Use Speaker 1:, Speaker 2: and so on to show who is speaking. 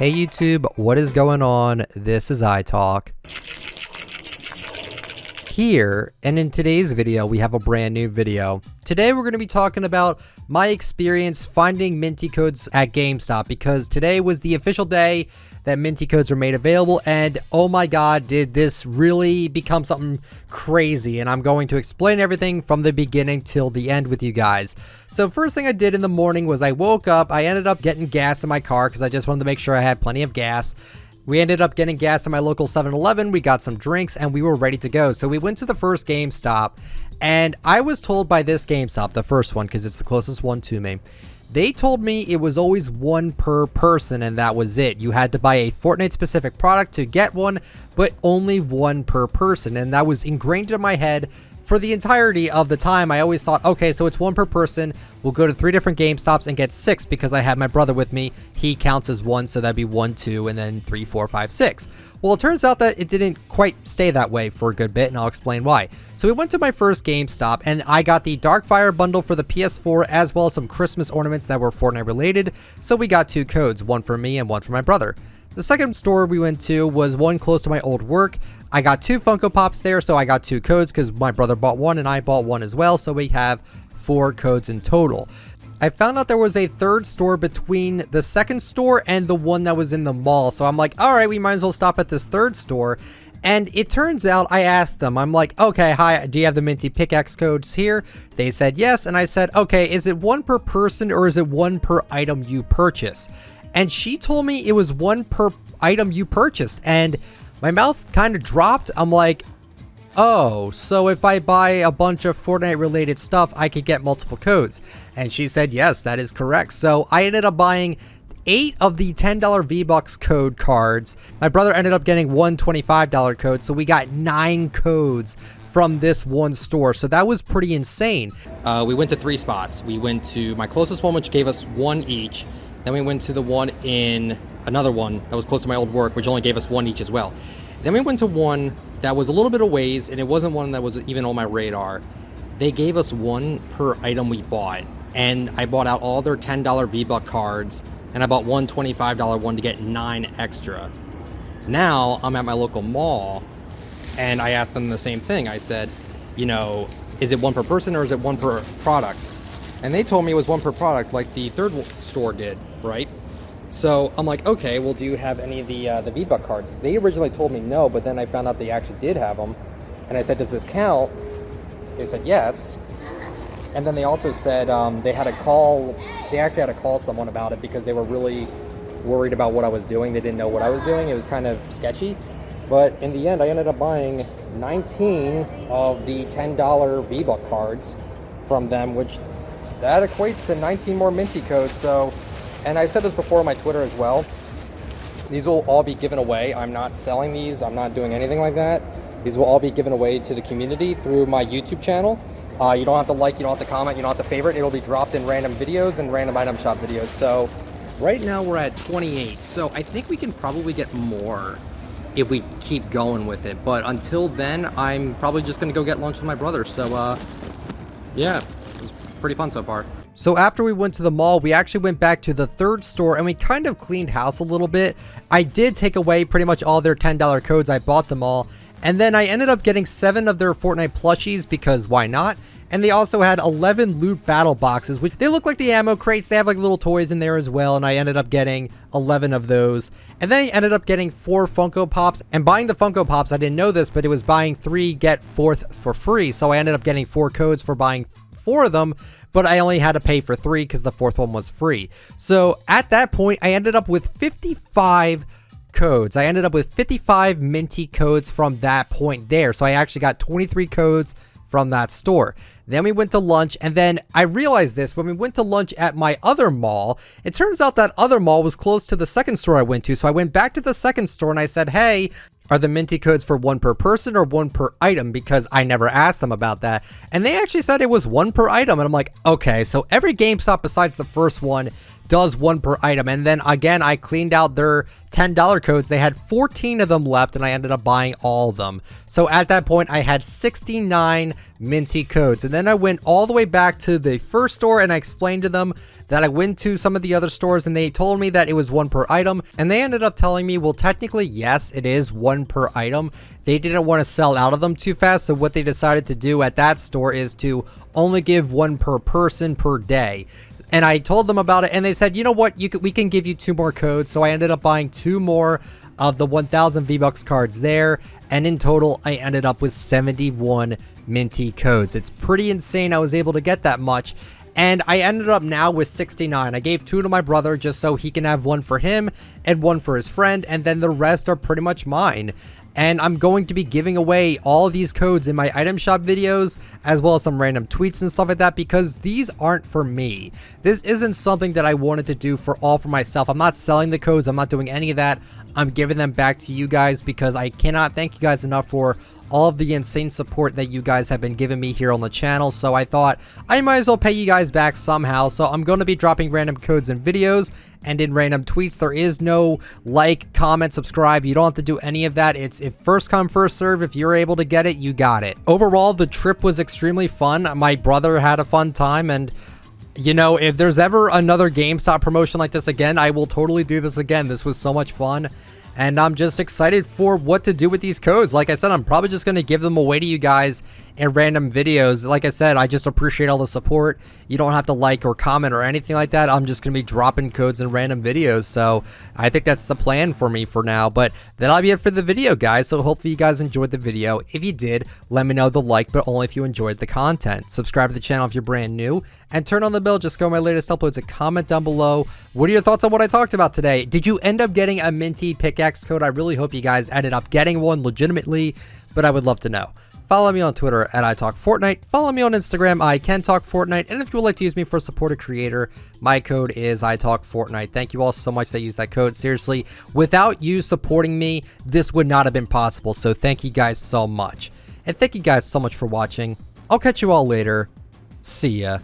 Speaker 1: Hey YouTube, what is going on? This is iTalk here, and in today's video we have a brand new video. Today we're going to be talking about my experience finding Minty codes at GameStop, because today was the official day that Minty codes were made available, and oh my god, did this really become something crazy. And I'm going to explain everything from the beginning till the end with you guys. So first thing I did in the morning was I woke up. I ended up getting gas in my car because I just wanted to make sure I had plenty of gas. We ended up getting gas in my local 7-Eleven. We got some drinks and we were ready to go. So we went to the first GameStop, and I was told by this GameStop, the first one, because it's the closest one to me, they told me it was always one per person and that was it. You had to buy a Fortnite specific product to get one, but only one per person. And that was ingrained in my head for the entirety of the time. I always thought, okay, so it's one per person. We'll go to 3 different GameStops and get 6 because I have my brother with me. He counts as 1, so that'd be 1, 2, and then 3, 4, 5, 6. Well, it turns out that it didn't quite stay that way for a good bit, and I'll explain why. So we went to my first GameStop, and I got the Darkfire bundle for the PS4, as well as some Christmas ornaments that were Fortnite related. So we got 2 codes, one for me and one for my brother. The second store we went to was one close to my old work. I got 2 Funko Pops there, so I got 2 codes because my brother bought one and I bought one as well, so we have 4 codes in total. I found out there was a third store between the second store and the one that was in the mall, so I'm like, alright, we might as well stop at this third store. And it turns out, I asked them, I'm like, okay, hi, do you have the Minty Pickaxe codes here? They said yes, and I said, okay, is it 1 per person or is it 1 per item you purchase? And she told me it was 1 per item you purchased, and my mouth kind of dropped. I'm like, oh, so if I buy a bunch of Fortnite related stuff, I could get multiple codes. And she said, yes, that is correct. So I ended up buying 8 of the $10 V-Bucks code cards. My brother ended up getting 1 $25 code, so we got 9 codes from this one store. So that was pretty insane.
Speaker 2: We went to 3 spots. We went to my closest one, which gave us 1 each. Then we went to the one in another one that was close to my old work, which only gave us 1 each as well. Then we went to one that was a little bit of ways, and it wasn't one that was even on my radar. They gave us 1 per item we bought, and I bought out all their $10 V-Buck cards, and I bought 1 $25 one to get 9 extra. Now I'm at my local mall, and I asked them the same thing. I said, you know, is it 1 per person or is it 1 per product? And they told me it was 1 per product, like the third store did, right? So I'm like, okay, well, do you have any of the V-Buck cards? They originally told me no, but then I found out they actually did have them. And I said, does this count? They said yes. And then they also said they actually had to call someone about it because they were really worried about what I was doing. They didn't know what I was doing. It was kind of sketchy. But in the end, I ended up buying 19 of the $10 V-Buck cards from them, which that equates to 19 more Minty codes. So, and I said this before on my Twitter as well, these will all be given away. I'm not selling these. I'm not doing anything like that. These will all be given away to the community through my YouTube channel. You don't have to like, you don't have to comment, you don't have to favorite. It'll be dropped in random videos and random item shop videos. So right now we're at 28. So I think we can probably get more if we keep going with it. But until then, I'm probably just going to go get lunch with my brother. So yeah, it was pretty fun so far.
Speaker 1: So after we went to the mall, we actually went back to the third store and we kind of cleaned house a little bit. I did take away pretty much all their $10 codes. I bought them all. And then I ended up getting 7 of their Fortnite plushies because why not? And they also had 11 loot battle boxes, which they look like the ammo crates. They have like little toys in there as well. And I ended up getting 11 of those. And then I ended up getting 4 Funko Pops. And buying the Funko Pops, I didn't know this, but it was buying 3, get 4th for free. So I ended up getting 4 codes for buying 4 of them, but I only had to pay for 3 because the 4th one was free. So at that point, I ended up with 55 codes. I ended up with 55 Minty codes from that point there. So I actually got 23 codes from that store. Then we went to lunch, and then I realized this when we went to lunch at my other mall. It turns out that other mall was close to the second store I went to. So I went back to the second store and I said, hey, are the Minty codes for 1 per person or 1 per item? Because I never asked them about that. And they actually said it was 1 per item. And I'm like, okay, so every GameStop besides the first one does 1 per item. And then again, I cleaned out their $10 codes. They had 14 of them left, and I ended up buying all of them. So at that point, I had 69 Minty codes. And then I went all the way back to the first store, and I explained to them that I went to some of the other stores, and they told me that it was one per item. And they ended up telling me, well, technically, yes, it is one per item. They didn't want to sell out of them too fast, so what they decided to do at that store is to only give one per person per day. And I told them about it, and they said, you know what, we can give you 2 more codes. So I ended up buying 2 more of the 1,000 V-Bucks cards there, and in total, I ended up with 71 Minty codes. It's pretty insane I was able to get that much. And I ended up now with 69. I gave 2 to my brother just so he can have 1 for him and 1 for his friend, and then the rest are pretty much mine. And I'm going to be giving away all of these codes in my item shop videos, as well as some random tweets and stuff like that, because these aren't for me. This isn't something that I wanted to do for myself. I'm not selling the codes. I'm not doing any of that. I'm giving them back to you guys because I cannot thank you guys enough for all of the insane support that you guys have been giving me here on the channel. So I thought I might as well pay you guys back somehow. So I'm going to be dropping random codes in videos and in random tweets. There is no like, comment, subscribe. You don't have to do any of that. It's first come, first serve. If you're able to get it, you got it. Overall, the trip was extremely fun. My brother had a fun time, and you know, if there's ever another GameStop promotion like this again, I will totally do this again. This was so much fun. And I'm just excited for what to do with these codes. Like I said, I'm probably just going to give them away to you guys in random videos. Like I said, I just appreciate all the support. You don't have to like or comment or anything like that. I'm just going to be dropping codes in random videos. So I think that's the plan for me for now. But that'll be it for the video, guys. So hopefully you guys enjoyed the video. If you did, let me know the like, but only if you enjoyed the content. Subscribe to the channel if you're brand new. And turn on the bell just go my latest uploads and comment down below. What are your thoughts on what I talked about today? Did you end up getting a Minty Pickaxe code? I really hope you guys ended up getting one legitimately, but I would love to know. Follow me on Twitter at ITalkFortnite. Follow me on Instagram, ICanTalkFortnite. And if you would like to use me for a supported creator, my code is ITalkFortnite. Thank you all so much that used that code. Seriously, without you supporting me, this would not have been possible. So thank you guys so much. And thank you guys so much for watching. I'll catch you all later. See ya.